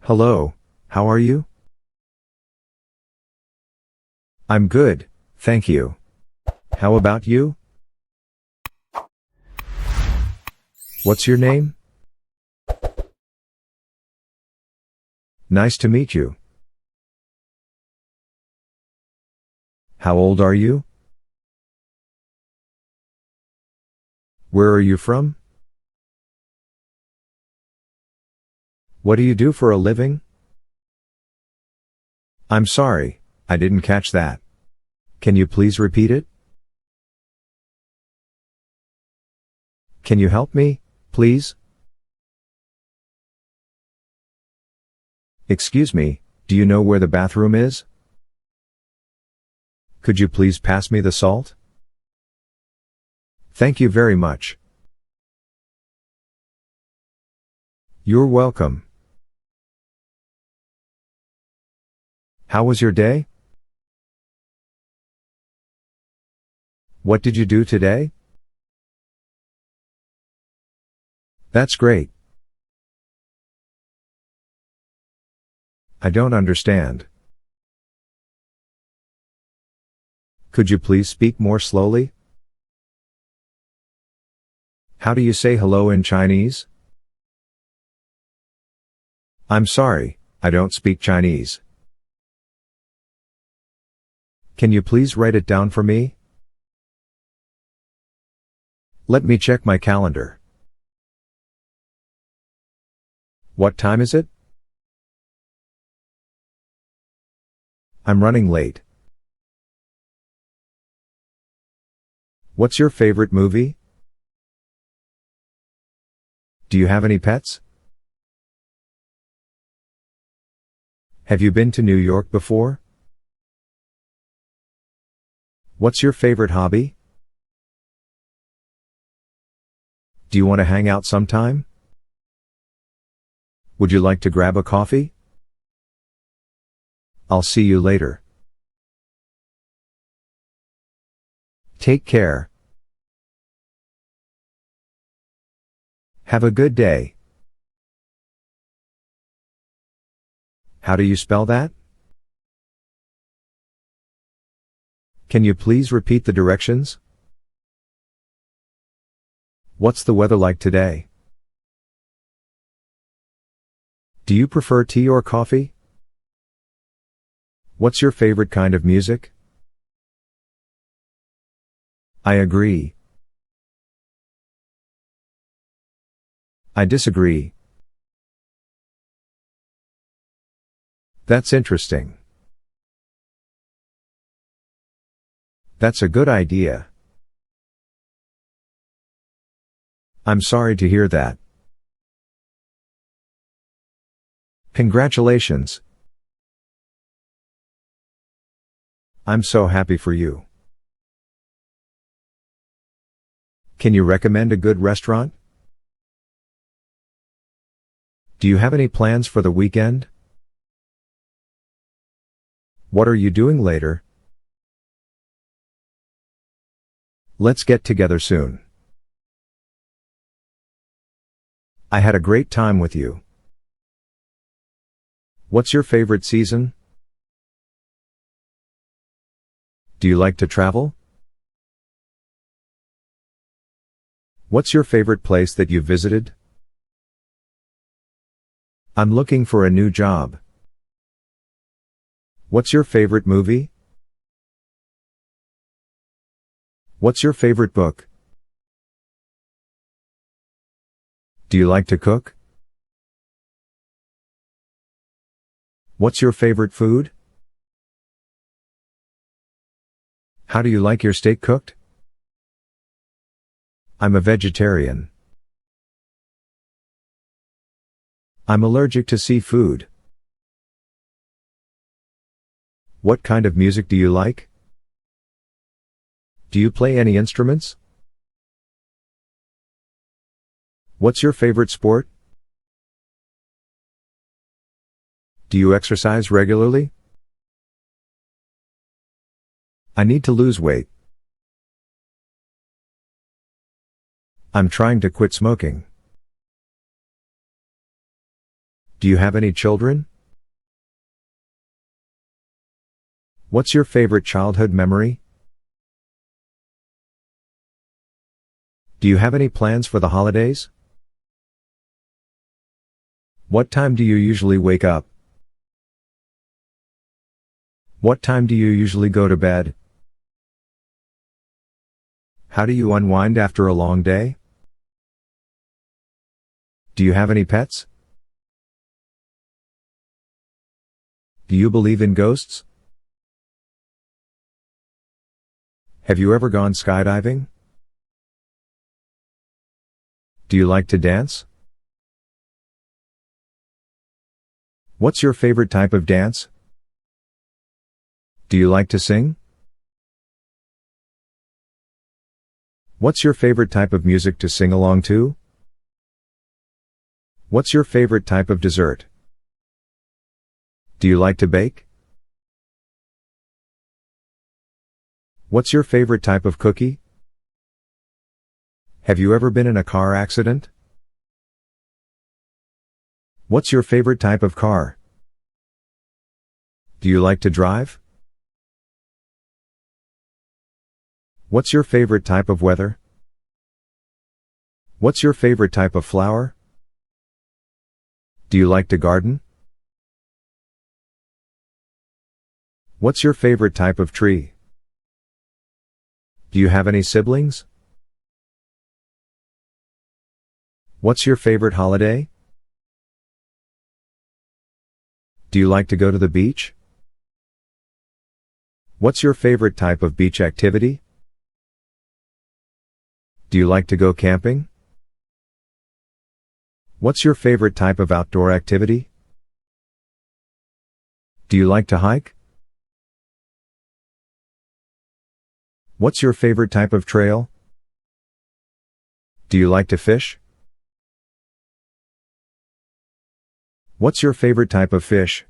Hello, how are you? I'm good, thank you. How about you? What's your name? Nice to meet you. How old are you? Where are you from? What do you do for a living? I'm sorry, I didn't catch that. Can you please repeat it? Can you help me, please? Excuse me, do you know where the bathroom is? Could you please pass me the salt? Thank you very much. You're welcome. How was your day? What did you do today? That's great. I don't understand. Could you please speak more slowly? How do you say hello in Chinese? I'm sorry, I don't speak Chinese. Can you please write it down for me? Let me check my calendar. What time is it? I'm running late. What's your favorite movie? Do you have any pets? Have you been to New York before? What's your favorite hobby? Do you want to hang out sometime? Would you like to grab a coffee? I'll see you later. Take care. Have a good day. How do you spell that? Can you please repeat the directions? What's the weather like today? Do you prefer tea or coffee? What's your favorite kind of music? I agree. I disagree. That's interesting. That's a good idea. I'm sorry to hear that. Congratulations. I'm so happy for you. Can you recommend a good restaurant? Do you have any plans for the weekend? What are you doing later? Let's get together soon. I had a great time with you. What's your favorite season? Do you like to travel? What's your favorite place that you visited? I'm looking for a new job. What's your favorite movie? What's your favorite book? Do you like to cook? What's your favorite food? How do you like your steak cooked? I'm a vegetarian. I'm allergic to seafood. What kind of music do you like? Do you play any instruments? What's your favorite sport? Do you exercise regularly? I need to lose weight. I'm trying to quit smoking. Do you have any children? What's your favorite childhood memory? Do you have any plans for the holidays? What time do you usually wake up? What time do you usually go to bed? How do you unwind after a long day? Do you have any pets? Do you believe in ghosts? Have you ever gone skydiving? Do you like to dance? What's your favorite type of dance? Do you like to sing? What's your favorite type of music to sing along to? What's your favorite type of dessert? Do you like to bake? What's your favorite type of cookie? Have you ever been in a car accident? What's your favorite type of car? Do you like to drive? What's your favorite type of weather? What's your favorite type of flower? Do you like to garden? What's your favorite type of tree? Do you have any siblings? What's your favorite holiday? Do you like to go to the beach? What's your favorite type of beach activity? Do you like to go camping? What's your favorite type of outdoor activity? Do you like to hike? What's your favorite type of trail? Do you like to fish? What's your favorite type of fish?